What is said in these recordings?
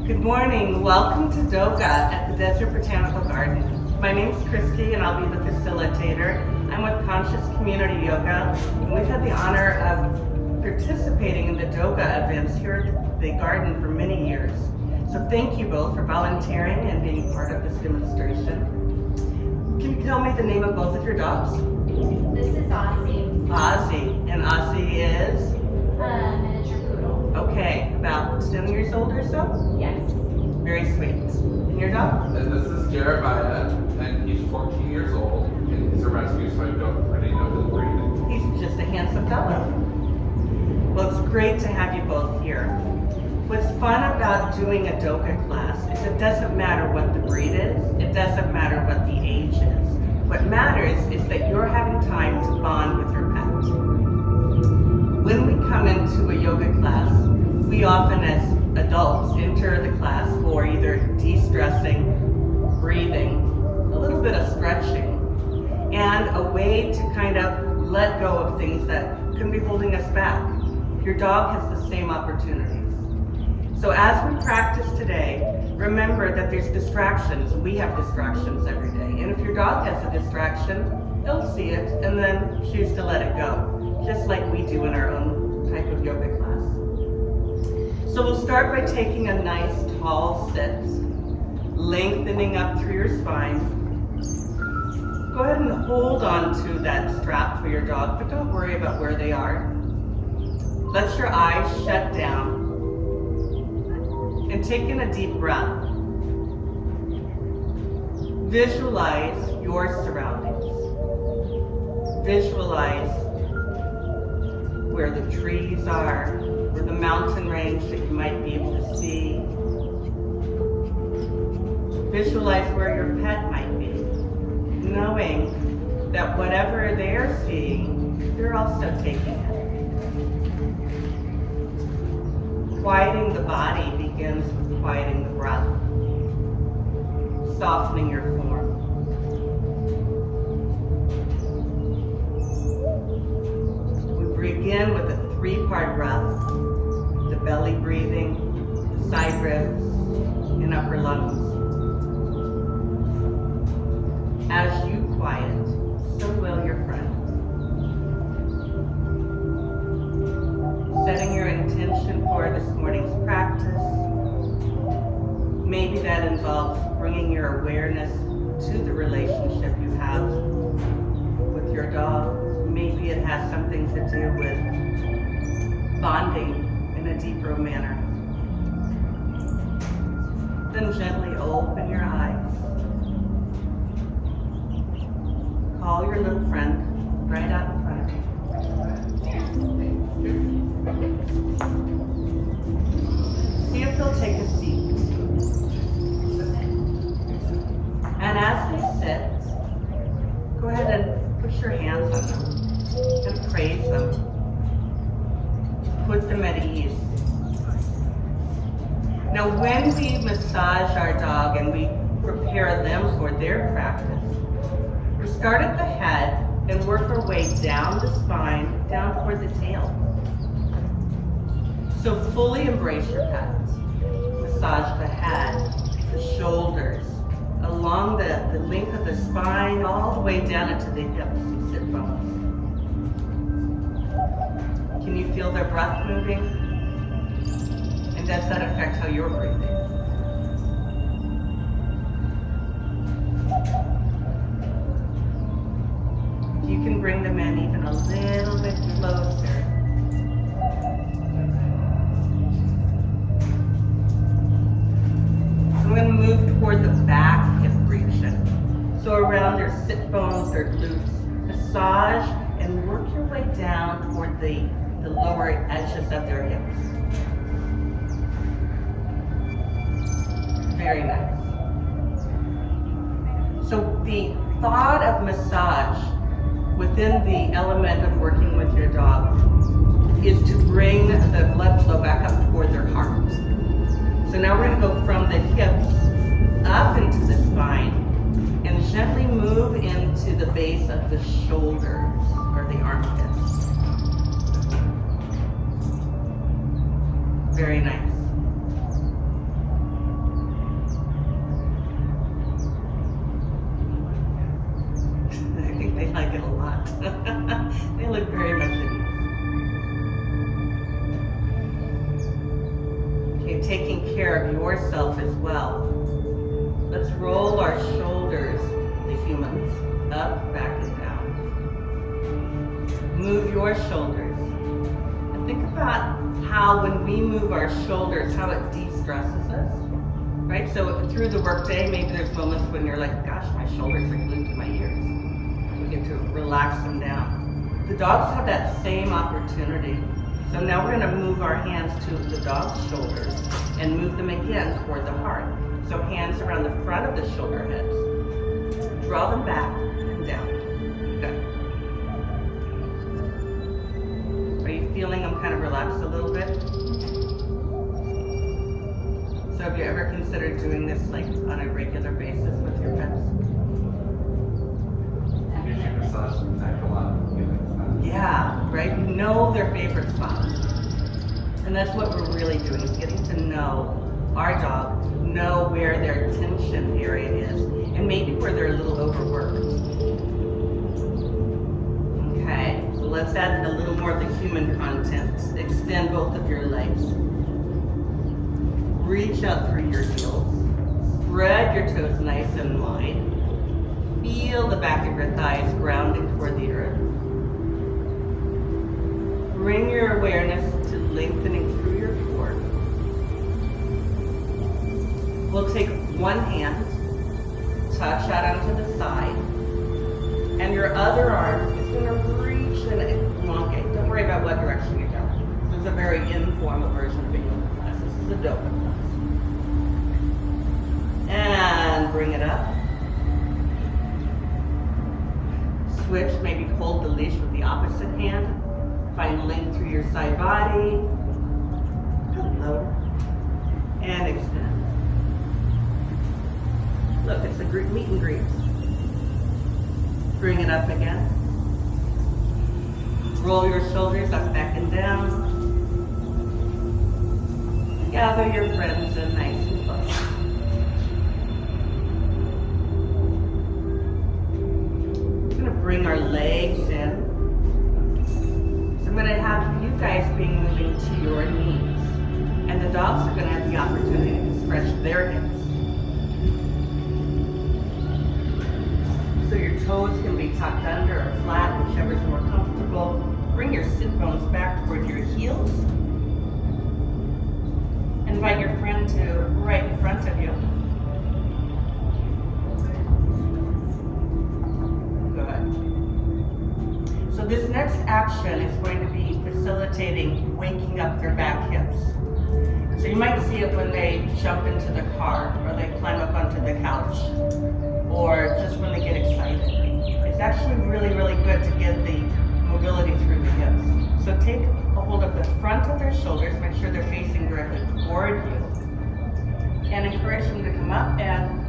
Good morning. Welcome to Doga at the Desert Botanical Garden. My name's Christy and I'll be the facilitator. I'm with Conscious Community Yoga, and we've had the honor of participating in the Doga events here at the garden for many years. So thank you both for volunteering and being part of this demonstration. Can you tell me the name of both of your dogs? This is Ozzy. Ozzy. And Ozzy is? Miniature poodle. Okay, about 10 years old or so? Yes. Very sweet. And your dog? And this is Jeremiah, and he's 14 years old, and he's a rescue, so I don't really know his breed. He's just a handsome fellow. Well, it's great to have you both here. What's fun about doing a Doga class is it doesn't matter what the breed is, it doesn't matter what the age is. What matters is that you're having time to bond with your pet. When we come into a yoga class, we often as adults enter the class for either de-stressing, breathing, a little bit of stretching, and a way to kind of let go of things that can be holding us back. Your dog has the same opportunities. So as we practice today, remember that there's distractions. We have distractions every day. And if your dog has a distraction, they'll see it and then choose to let it go, just like we do in our own type of yoga class. So we'll start by taking a nice tall sit, lengthening up through your spine. Go ahead and hold on to that strap for your dog, but don't worry about where they are. Let your eyes shut down and take in a deep breath. Visualize your surroundings. Visualize where the trees are, or the mountain range that you might be able to see. Visualize where your pet might be, knowing that whatever they're seeing, you're also taking it. Quieting the body begins with quieting the breath, softening your form. We begin with a 3-part breath, the belly breathing, the side ribs, and upper lungs. As you quiet, so will your friend. Setting your intention for this morning's practice. Maybe that involves bringing your awareness to the relationship you have with your dog. Maybe it has something to do with bonding in a deeper manner. Then gently open your eyes. Call your little friend right out in front of you. See if they'll take a seat. And as they sit, go ahead and put your hands on them and praise them. Put them at ease. Now when we massage our dog and we prepare them for their practice, we start at the head and work our way down the spine, down toward the tail. So fully embrace your pet. Massage the head, the shoulders, along the length of the spine, all the way down into the hips and sit bones. Can you feel their breath moving? And does that affect how you're breathing? You can bring them in even a little bit closer. I'm going to move toward the back hip region. So around their sit bones, their glutes, massage and work your way down toward the lower edges of their hips. Very nice. So the thought of massage within the element of working with your dog is to bring the blood flow back up toward their heart. So now we're going to go from the hips up into the spine and gently move into the base of the shoulders or the armpits. Very nice. taking care of yourself as well. Let's roll our shoulders, the humans, up, back, and down. Move your shoulders. And think about how when we move our shoulders, how it de-stresses us, right? So through the workday, maybe there's moments when you're like, gosh, my shoulders are glued to my ears. We get to relax them down. The dogs have that same opportunity. So now we're gonna move our hands to the dog's shoulders and move them again toward the heart. So hands around the front of the shoulder heads. Draw them back and down. Good. Are you feeling them kind of relax a little bit? So have you ever considered doing this like on a regular basis with your pets? Usually massage the neck a lot. Yeah, right? You know their favorite spots. And that's what we're really doing, is getting to know our dog, know where their tension area is, and maybe where they're a little overworked. Okay, so let's add a little more of the human content. Extend both of your legs. Reach out through your heels. Spread your toes nice and wide. Feel the back of your thighs grounding toward the earth. Bring your awareness to lengthening through your core. We'll take one hand, touch out onto the side, and your other arm is going to reach and elongate. Don't worry about what direction you go. This is a very informal version of a yoga class. This is a Doga class. And bring it up. Switch, maybe hold the leash with the opposite hand. Find length through your side body. Hello. And extend. Look, it's a meet and greet. Bring it up again. Roll your shoulders up, back, and down. Gather your friends in nice and close. We're going to bring our legs in. I'm going to have you guys being moving to your knees, and the dogs are going to have the opportunity to stretch their hips. So your toes can be tucked under or flat, whichever's more comfortable. Bring your sit bones back toward your heels. Invite your friend to right in front of you. So this next action is going to be facilitating waking up their back hips. So you might see it when they jump into the car, or they climb up onto the couch, or just when they get excited. It's actually really, really good to get the mobility through the hips. So take a hold of the front of their shoulders, make sure they're facing directly toward you, and encourage them to come up and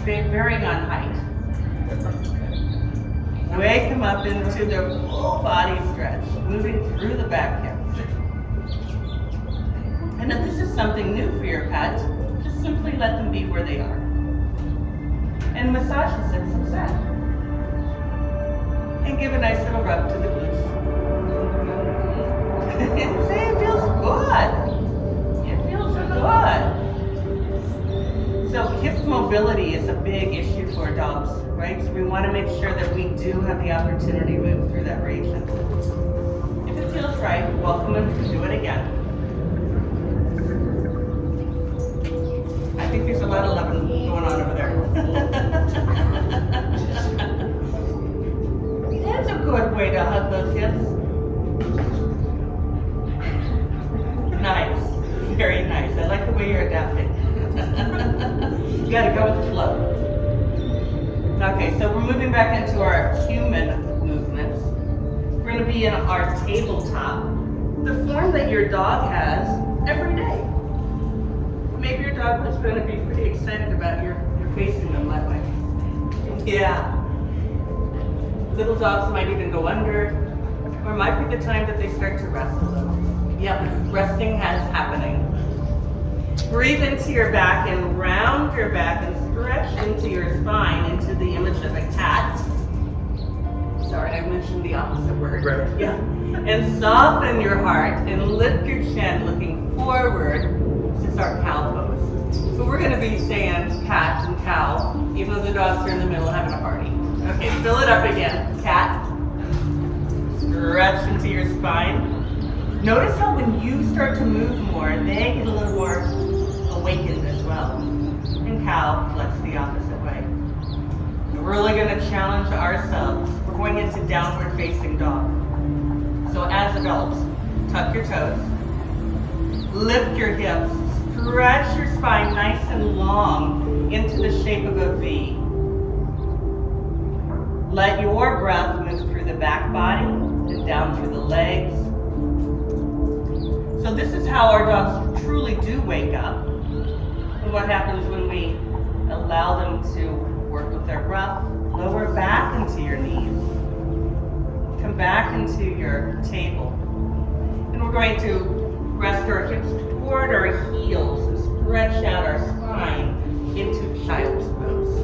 varying on height. Wake them up into their full body stretch, moving through the back hips. And if this is something new for your pet, just simply let them be where they are. And massage the sits of Zen. And give a nice little rub to the glutes. Say it feels good. It feels good. So hip mobility is a big issue for dogs, right? So we want to make sure that we do have the opportunity to move through that region. If it feels right, welcome them to do it again. I think there's a lot of loving going on over there. That's a good way to hug those hips. Nice, very nice. I like the way you're adapting. You gotta go with the flow. Okay, so we're moving back into our human movements. We're gonna be in our tabletop, the form that your dog has every day. Maybe your dog was gonna be pretty excited about your facing them that way. Yeah. Little dogs might even go under, or it might be the time that they start to rest a little. Yep, resting has happening. Breathe into your back and round your back and stretch into your spine into the image of a cat. Sorry, I mentioned the opposite word. Right. Yeah. And soften your heart and lift your chin looking forward This is our cow pose. So we're going to be saying cat and cow, even though the dogs are in the middle having a party. Okay, fill it up again. Cat. Stretch into your spine. Notice how when you start to move more, they get a little more awakened as well. And cow, flex the opposite way. We're really going to challenge ourselves. We're going into downward facing dog. So as adults, tuck your toes, lift your hips, stretch your spine nice and long into the shape of a V. Let your breath move through the back body and down through the legs. So this is how our dogs truly do wake up. And what happens when we allow them to work with their breath? Lower back into your knees. Come back into your table. And we're going to rest our hips toward our heels and stretch out our spine into child's pose.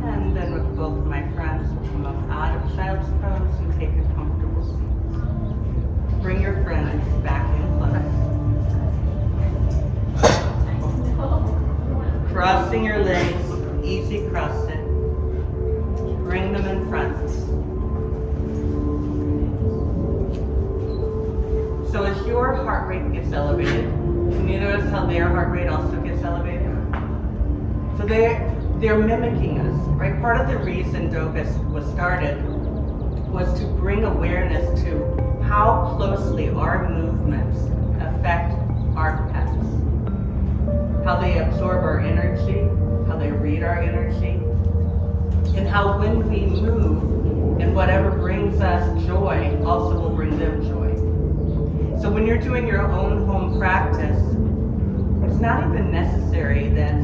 And then with both of my friends, we'll come up out of child's pose and take a comfortable seat. Bring your friends back in close. Crossing your legs, easy cross it. Bring them in front. So as your heart rate gets elevated, can you notice how their heart rate also gets elevated? So they're mimicking us, right? Part of the reason Doga was started was to bring awareness to how closely our movements affect our pets. How they absorb our energy, how they read our energy, and how when we move and whatever brings us joy also will bring them joy. So when you're doing your own home practice, it's not even necessary that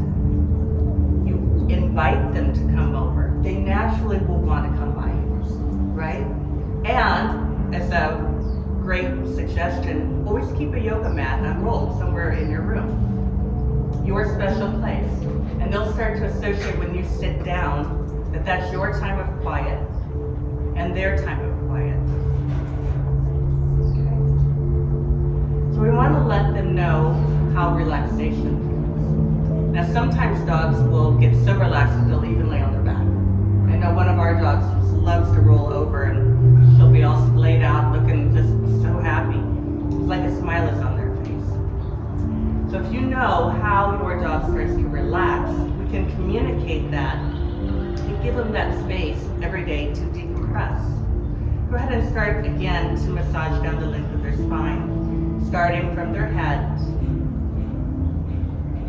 you invite them to come over. They naturally will want to come by you, right? And as a great suggestion, always keep a yoga mat unrolled somewhere in your room. Your special place. And they'll start to associate when you sit down that that's your time of quiet and their time of quiet. Okay. So we want to let them know how relaxation feels. Now sometimes dogs will get so relaxed that they'll even lay on their back. I know one of our dogs loves to roll over and she'll be all splayed out looking just so happy. It's like a smile is on their face. So if you know how your dog starts to relax, we can communicate that and give them that space every day to decompress. Go ahead and start again to massage down the length of their spine, starting from their head,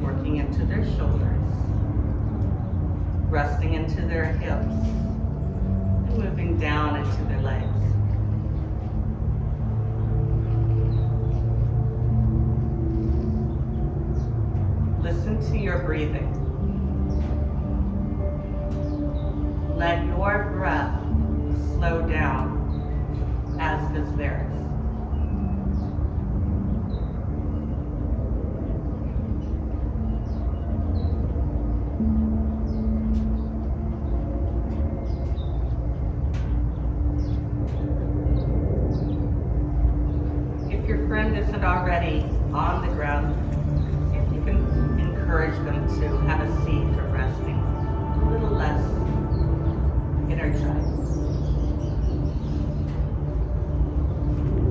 working into their shoulders, resting into their hips, and moving down into their legs. Listen to your breathing. Let your breath slow down, as does theirs. If your friend isn't already on the ground, see if you can encourage them to have a seat for resting, a little less energized.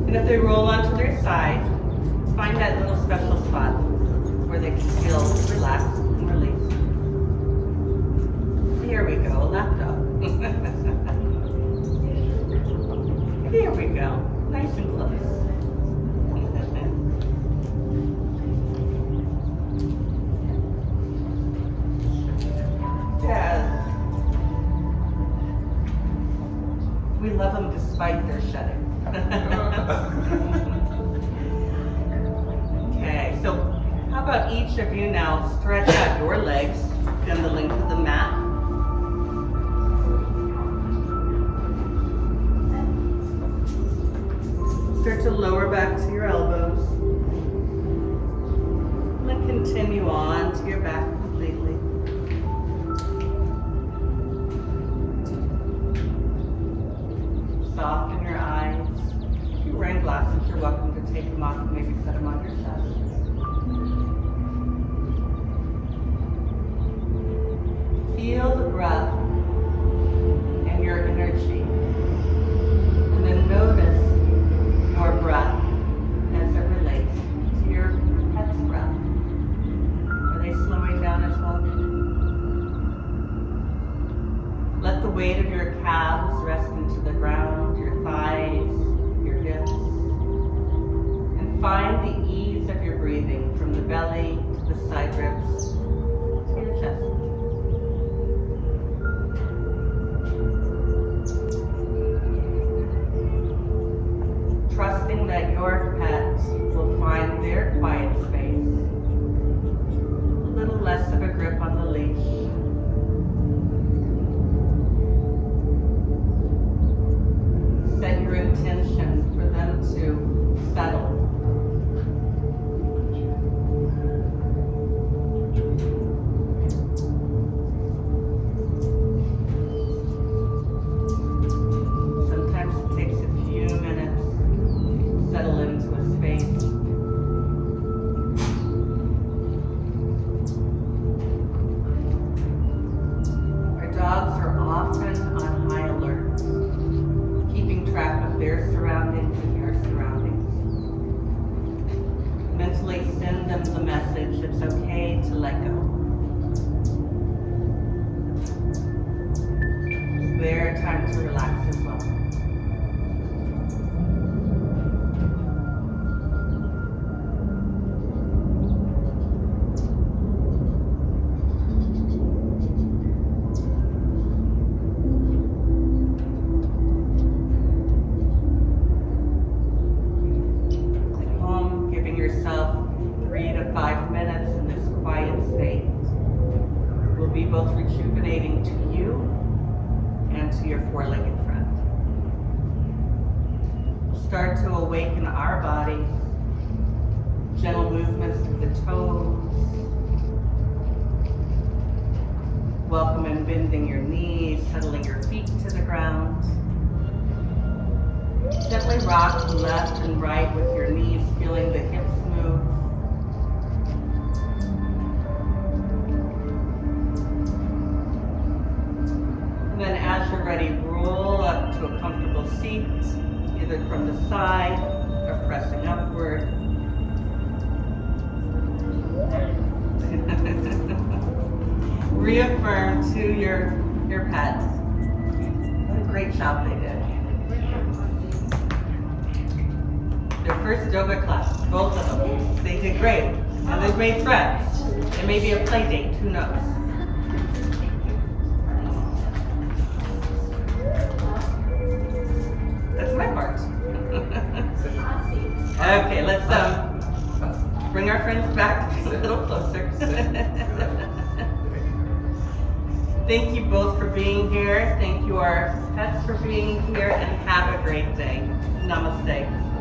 And if they roll onto their side, find that little special spot where they can feel relaxed and released. Here we go, lap dog. Here we go, nice and close. We love them despite their shedding. Okay, so how about each of you now stretch out your legs down the length of the mat. Start to lower back to your elbows. And then continue on to your back completely. Set them on your chest. Feel the breath and your energy. And then notice your breath as it relates to your pet's breath. Are they slowing down as well? Let the weight of your calves rest into the ground, your thighs, your hips. And find the ease of your breathing from the belly to the side ribs to your chest. Trusting that your pet will find their quiet space, a little less of a grip on the leash. Set your intentions for them to settle. Sometimes it takes a few minutes to settle into a space. Our dogs are often on high alert, keeping track of their surroundings and your surroundings. Mentally send them the message it's okay to let go. It's their time to relax as well. Yourself 3 to 5 minutes in this quiet state will be both rejuvenating to you and to your four-legged friend. We'll start to awaken our bodies, gentle movements through the toes, welcome and bending your knees, settling your feet to the ground. Gently rock left and right with your knees, feeling the hips move. And then as you're ready, roll up to a comfortable seat, either from the side or pressing upward. Reaffirm to your pet what a great job they did. Their first Doga class, both of them. They did great. And they've made friends. It may be a play date, who knows? That's my part. Okay, let's bring our friends back a little closer. Thank you both for being here. Thank you our pets for being here, and have a great day. Namaste.